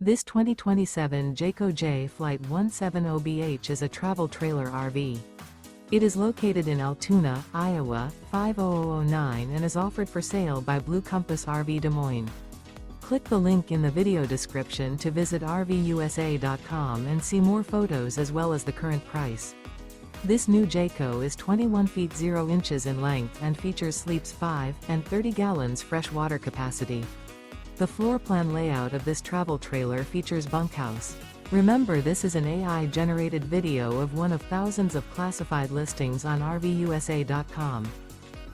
This 2027 Jayco Jay Flight 170BH is a travel trailer RV. It is located in Altoona, Iowa, 50009 and is offered for sale by Blue Compass RV Des Moines. Click the link in the video description to visit RVUSA.com and see more photos as well as the current price. This new Jayco is 21 feet 0 inches in length and features sleeps 5 and 30 gallons fresh water capacity. The floor plan layout of this travel trailer features bunkhouse. Remember, this is an AI-generated video of one of thousands of classified listings on RVUSA.com.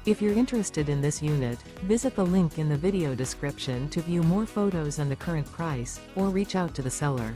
If you're interested in this unit, visit the link in the video description to view more photos and the current price, or reach out to the seller.